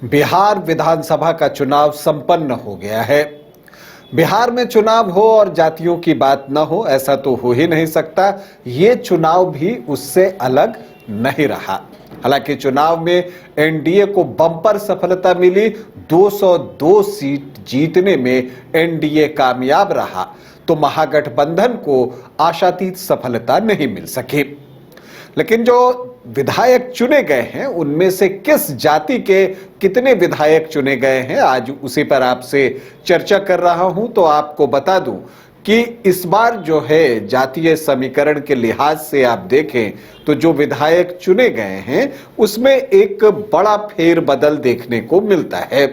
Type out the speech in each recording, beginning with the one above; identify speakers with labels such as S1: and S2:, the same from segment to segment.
S1: बिहार विधानसभा का चुनाव संपन्न हो गया है। बिहार में चुनाव हो और जातियों की बात न हो, ऐसा तो हो ही नहीं सकता। ये चुनाव भी उससे अलग नहीं रहा। हालांकि चुनाव में एनडीए को बम्पर सफलता मिली। 202 सीट जीतने में एनडीए कामयाब रहा, तो महागठबंधन को आशातीत सफलता नहीं मिल सकी। लेकिन जो विधायक चुने गए हैं, उनमें से किस जाति के कितने विधायक चुने गए हैं, आज उसी पर आपसे चर्चा कर रहा हूं। तो आपको बता दूं कि इस बार जो है जातीय समीकरण के लिहाज से आप देखें तो जो विधायक चुने गए हैं उसमें एक बड़ा फेरबदल देखने को मिलता है।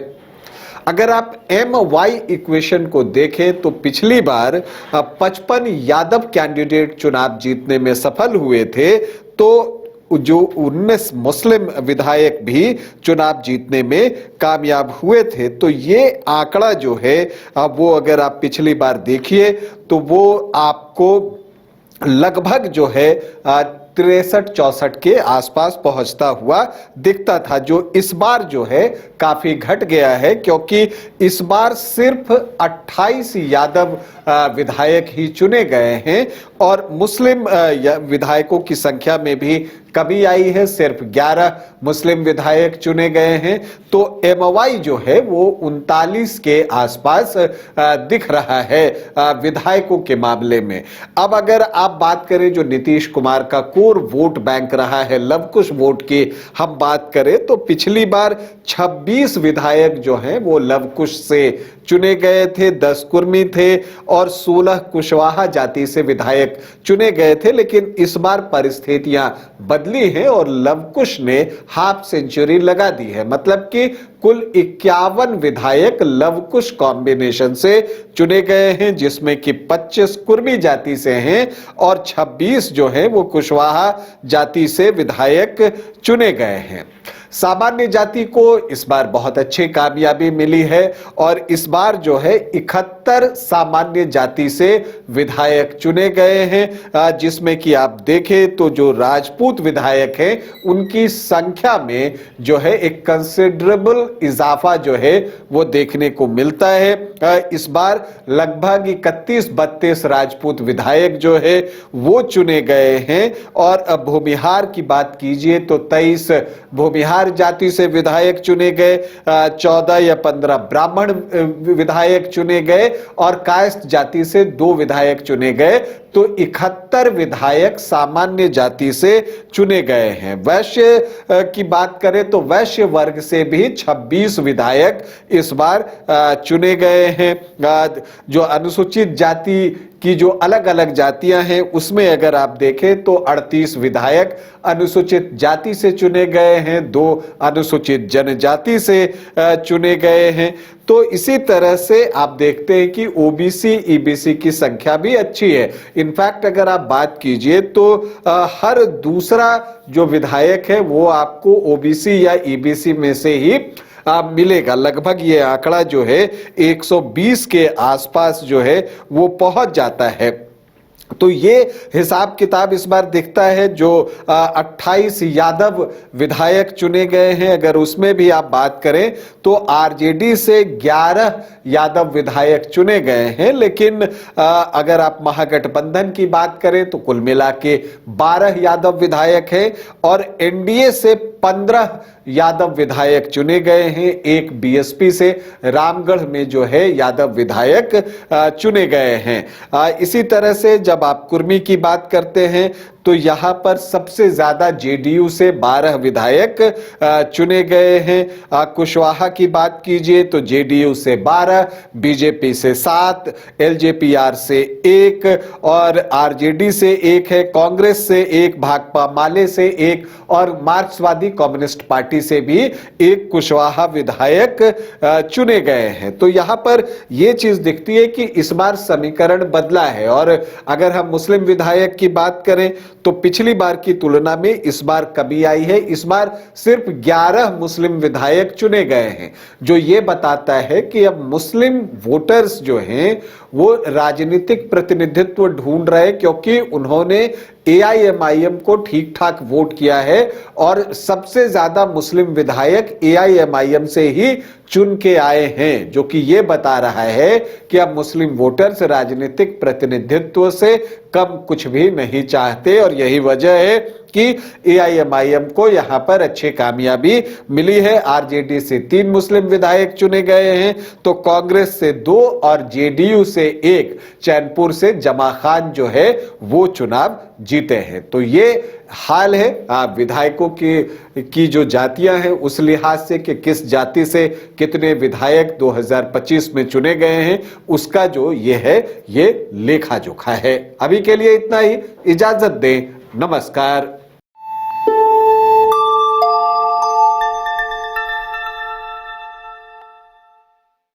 S1: अगर आप MY इक्वेशन को देखें तो पिछली बार 55 यादव कैंडिडेट चुनाव जीतने में सफल हुए थे, तो जो 19 मुस्लिम विधायक भी चुनाव जीतने में कामयाब हुए थे। तो ये आंकड़ा जो है वो अगर आप पिछली बार देखिए तो वो आपको लगभग जो है 63-64 के आसपास पहुंचता हुआ दिखता था, जो इस बार जो है काफी घट गया है, क्योंकि इस बार सिर्फ 28 यादव विधायक ही चुने गए हैं और मुस्लिम विधायकों की संख्या में भी कमी आई है। सिर्फ 11 मुस्लिम विधायक चुने गए हैं। तो MY जो है वो 39 के आसपास दिख रहा है विधायकों के मामले में। अब अगर आप बात करें जो नीतीश कुमार का कोर वोट बैंक रहा है, लवकुश वोट की हम बात करें, तो पिछली बार 26 विधायक जो हैं वो लवकुश से चुने गए थे, 10 कुर्मी थे और 16 कुशवाहा जाति से विधायक चुने गए थे। लेकिन इस बार परिस्थितियां बदली हैं और लवकुश ने हाफ सेंचुरी लगा दी है। मतलब कि कुल 51 विधायक लवकुश कॉम्बिनेशन से चुने गए हैं, जिसमें कि 25 कुर्मी जाति से हैं और 26 जो हैं वो कुशवाहा जाति से विधायक चुने गए हैं। सामान्य जाति को इस बार बहुत अच्छी कामयाबी मिली है और इस बार जो है 71 सामान्य जाति से विधायक चुने गए हैं, जिसमें कि आप देखें तो जो राजपूत विधायक हैं उनकी संख्या में जो है एक कंसिडरेबल इजाफा जो है वो देखने को मिलता है। इस बार लगभग 31-32 राजपूत विधायक जो है वो चुने गए हैं और भूमिहार की बात कीजिए तो 23 भूमिहार जाति से विधायक चुने गए, 14 या 15 ब्राह्मण विधायक चुने गए और कायस्थ जाति से 2 विधायक चुने गए। तो 71 विधायक सामान्य जाति से चुने गए हैं। वैश्य की बात करें तो वैश्य वर्ग से भी 26 विधायक इस बार चुने गए हैं। जो अनुसूचित जाति की जो अलग अलग जातियां हैं उसमें अगर आप देखें तो 38 विधायक अनुसूचित जाति से चुने गए हैं, 2 अनुसूचित जनजाति से चुने गए हैं। तो इसी तरह से आप देखते हैं कि ओबीसी ईबीसी की संख्या भी अच्छी है। इनफैक्ट अगर आप बात कीजिए तो हर दूसरा जो विधायक है वो आपको ओबीसी या ईबीसी में से ही मिलेगा। लगभग ये आंकड़ा जो है 120 के आसपास जो है वो पहुंच जाता है। तो ये हिसाब किताब इस बार दिखता है। जो 28 यादव विधायक चुने गए हैं, अगर उसमें भी आप बात करें तो आरजेडी से 11 यादव विधायक चुने गए हैं। लेकिन अगर आप महागठबंधन की बात करें तो कुल मिला के 12 यादव विधायक हैं और एनडीए से 15 यादव विधायक चुने गए हैं। एक बीएसपी से रामगढ़ में जो है यादव विधायक चुने गए हैं। इसी तरह से जब आप कुर्मी की बात करते हैं तो यहां पर सबसे ज्यादा जेडीयू से 12 विधायक चुने गए हैं। कुशवाहा की बात कीजिए तो जेडीयू से 12, बीजेपी से 7, एलजेपीआर से 1 और आरजेडी से 1 है, कांग्रेस से 1, भाकपा माले से 1 और मार्क्सवादी कम्युनिस्ट पार्टी से भी 1 कुशवाहा विधायक चुने गए हैं। तो यहां पर यह चीज दिखती है कि इस बार समीकरण बदला है। और अगर हम मुस्लिम विधायक की बात करें तो पिछली बार की तुलना में इस बार कमी आई है। इस बार सिर्फ 11 मुस्लिम विधायक चुने गए हैं, जो ये बताता है कि अब मुस्लिम वोटर्स जो हैं वो राजनीतिक प्रतिनिधित्व ढूंढ रहे हैं, क्योंकि उन्होंने एआईएमआईएम को ठीक ठाक वोट किया है और सबसे ज्यादा मुस्लिम विधायक एआईएमआईएम से ही चुन के आए हैं, जो कि ये बता रहा है कि अब मुस्लिम वोटर्स राजनीतिक प्रतिनिधित्व से कम कुछ भी नहीं चाहते। और यही वजह है कि एआईएमआईएम को यहां पर अच्छी कामयाबी मिली है। आरजेडी से 3 मुस्लिम विधायक चुने गए हैं, तो कांग्रेस से 2 और जेडीयू से 1, चैनपुर से जमा खान जो है वो चुनाव जीते हैं। तो ये हाल है विधायकों की जो जातियां हैं उस लिहाज से कि किस जाति से कितने विधायक 2025 में चुने गए हैं, उसका जो ये है ये लेखा जोखा है। अभी के लिए इतना ही, इजाजत दें, नमस्कार।